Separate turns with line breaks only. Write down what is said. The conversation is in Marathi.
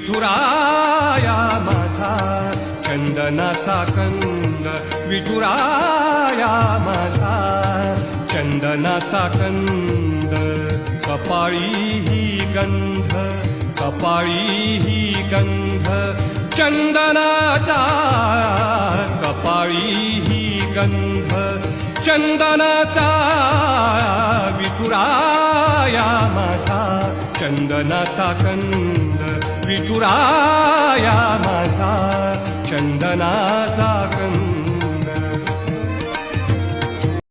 विठुराया माझा चंदनाचा कंद, विठुराया माझा चंदनाचा कंद. कपाळी ही गंध, कपाळी ही गंध चंदनाचा, कपाळी ही गंध चंदनाचा. विठुराया माझा चंदनाचा कंद, विठुराया माझा चंदनाचा कंद.